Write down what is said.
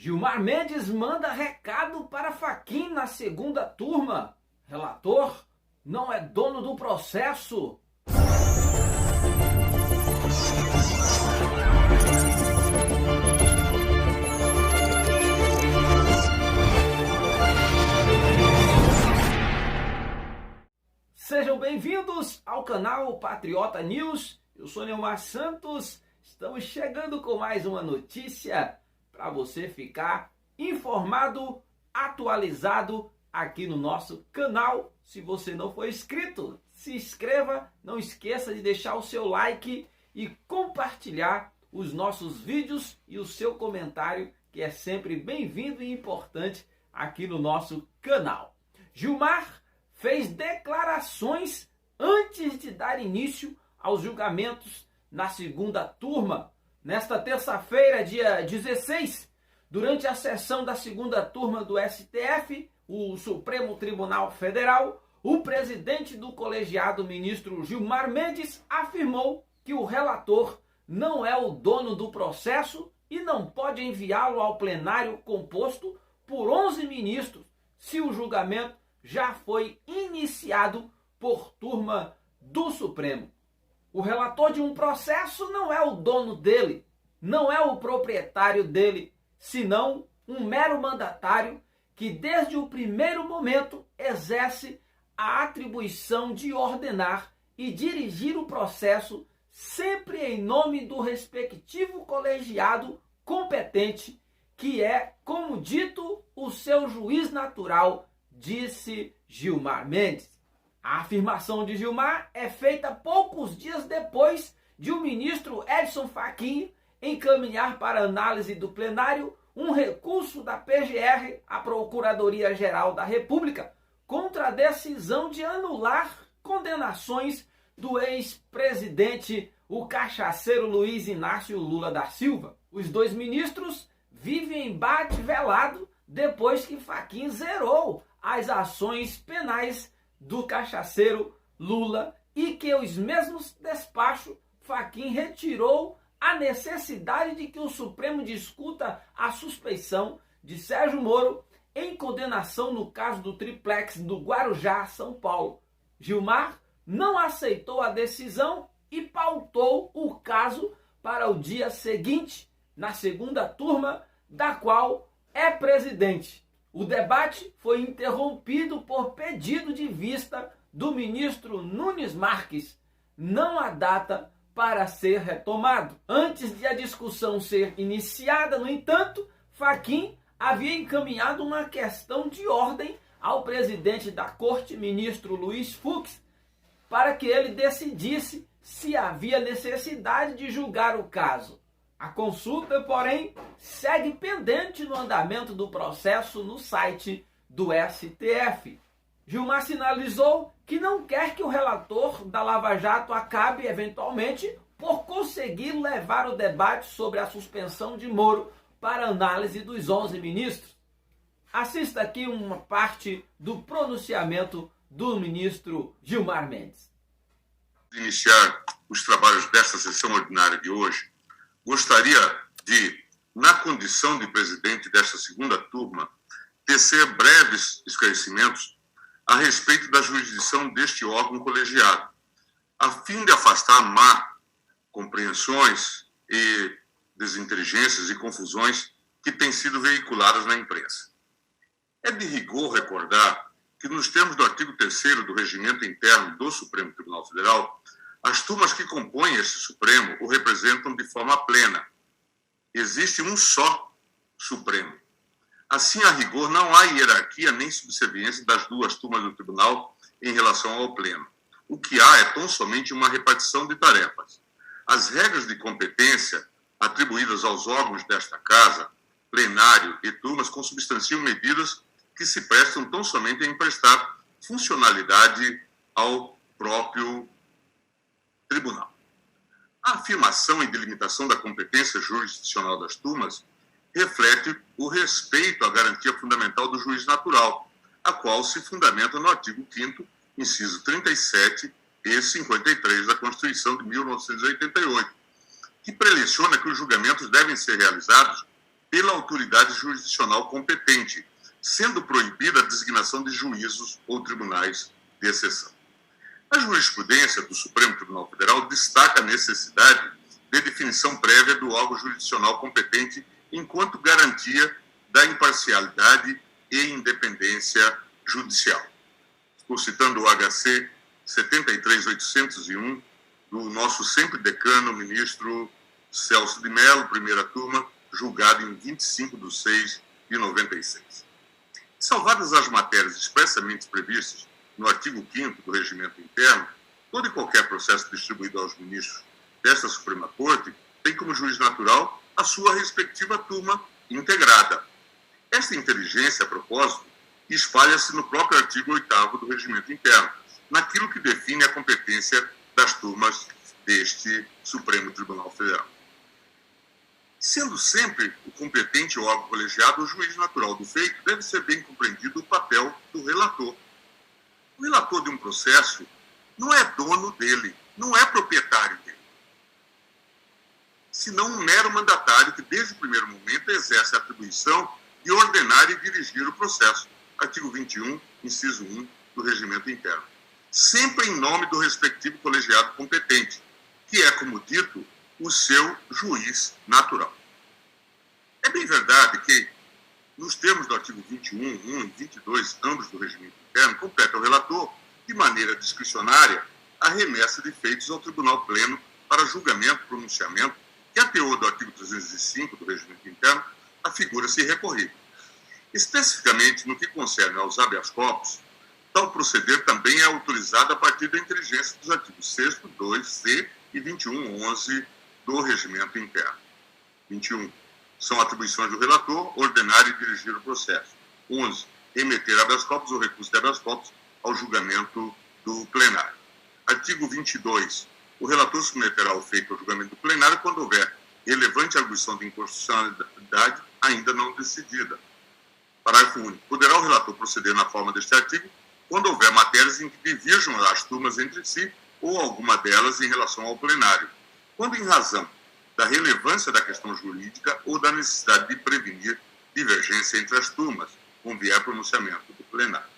Gilmar Mendes manda recado para Fachin na segunda turma. Relator não é dono do processo. Sejam bem-vindos ao canal Patriota News. Eu sou Neumar Santos. Estamos chegando com mais uma notícia para você ficar informado, atualizado aqui no nosso canal. Se você não for inscrito, se inscreva. Não esqueça de deixar o seu like e compartilhar os nossos vídeos e o seu comentário, que é sempre bem-vindo e importante aqui no nosso canal. Gilmar fez declarações antes de dar início aos julgamentos na segunda turma. Nesta terça-feira, dia 16, durante a sessão da segunda turma do STF, o Supremo Tribunal Federal, o presidente do colegiado, ministro Gilmar Mendes, afirmou que o relator não é o dono do processo e não pode enviá-lo ao plenário composto por 11 ministros se o julgamento já foi iniciado por turma do Supremo. O relator de um processo não é o dono dele, não é o proprietário dele, senão um mero mandatário que desde o primeiro momento exerce a atribuição de ordenar e dirigir o processo sempre em nome do respectivo colegiado competente, que é, como dito, o seu juiz natural, disse Gilmar Mendes. A afirmação de Gilmar é feita poucos dias depois de o ministro Edson Fachin encaminhar para análise do plenário um recurso da PGR, a Procuradoria-Geral da República, contra a decisão de anular condenações do ex-presidente, o cachaceiro Luiz Inácio Lula da Silva. Os dois ministros vivem em embate velado depois que Fachin zerou as ações penais do cachaceiro Lula e que os mesmos despachos Fachin retirou a necessidade de que o Supremo discuta a suspeição de Sérgio Moro em condenação no caso do triplex do Guarujá, São Paulo. Gilmar não aceitou a decisão e pautou o caso para o dia seguinte, na segunda turma, da qual é presidente. O debate foi interrompido por pedido de vista do ministro Nunes Marques. Não há data para ser retomado. Antes de a discussão ser iniciada, no entanto, Fachin havia encaminhado uma questão de ordem ao presidente da Corte, ministro Luiz Fux, para que ele decidisse se havia necessidade de julgar o caso. A consulta, porém, segue pendente no andamento do processo no site do STF. Gilmar sinalizou que não quer que o relator da Lava Jato acabe, eventualmente, por conseguir levar o debate sobre a suspensão de Moro para análise dos 11 ministros. Assista aqui uma parte do pronunciamento do ministro Gilmar Mendes. Iniciar os trabalhos desta sessão ordinária de hoje, gostaria de, na condição de presidente desta segunda turma, tecer breves esclarecimentos a respeito da jurisdição deste órgão colegiado, a fim de afastar má compreensões e desinteligências e confusões que têm sido veiculadas na imprensa. É de rigor recordar que, nos termos do artigo 3º do Regimento Interno do Supremo Tribunal Federal, as turmas que compõem esse Supremo o representam de forma plena. Existe um só Supremo. Assim, a rigor, não há hierarquia nem subserviência das duas turmas do Tribunal em relação ao Pleno. O que há é tão somente uma repartição de tarefas. As regras de competência atribuídas aos órgãos desta Casa, plenário e turmas, consubstanciam medidas que se prestam tão somente a emprestar funcionalidade ao próprio Tribunal. A afirmação e delimitação da competência jurisdicional das turmas reflete o respeito à garantia fundamental do juiz natural, a qual se fundamenta no artigo 5º, inciso 37 e 53 da Constituição de 1988, que preleciona que os julgamentos devem ser realizados pela autoridade jurisdicional competente, sendo proibida a designação de juízos ou tribunais de exceção. A jurisprudência do Supremo Tribunal Federal destaca a necessidade de definição prévia do órgão jurisdicional competente enquanto garantia da imparcialidade e independência judicial. Estou citando o HC 73801 do nosso sempre decano, ministro Celso de Mello, primeira turma, julgado em 25/6/96. Salvadas as matérias expressamente previstas no artigo 5º do Regimento Interno, todo e qualquer processo distribuído aos ministros desta Suprema Corte tem como juiz natural a sua respectiva turma integrada. Esta inteligência, a propósito, espalha-se no próprio artigo 8º do Regimento Interno, naquilo que define a competência das turmas deste Supremo Tribunal Federal. Sendo sempre o competente órgão colegiado, o juiz natural do feito, deve ser bem compreendido o papel do relator. O relator de um processo não é dono dele, não é proprietário dele, senão um mero mandatário que, desde o primeiro momento, exerce a atribuição de ordenar e dirigir o processo. Artigo 21, inciso 1 do Regimento Interno. Sempre em nome do respectivo colegiado competente, que é, como dito, o seu juiz natural. É bem verdade que, nos termos do artigo 21, 1 e 22, ambos do Regimento Interno, compete ao relator, de maneira discricionária, a remessa de feitos ao Tribunal Pleno para julgamento, pronunciamento, que, a teor do artigo 305 do Regimento Interno, afigura-se recorrível. Especificamente no que concerne aos habeas corpus, tal proceder também é autorizado a partir da inteligência dos artigos 6º, 2c e 21, 11 do Regimento Interno. 21. São atribuições do relator ordenar e dirigir o processo. 11. Remeter habeas corpus ou recurso de habeas corpus ao julgamento do plenário. Artigo 22. O relator submeterá o feito ao julgamento do plenário quando houver relevante arguição de inconstitucionalidade ainda não decidida. Parágrafo único. Poderá o relator proceder na forma deste artigo quando houver matérias em que divirjam as turmas entre si ou alguma delas em relação ao plenário, quando em razão da relevância da questão jurídica ou da necessidade de prevenir divergência entre as turmas, convier pronunciamento do plenário.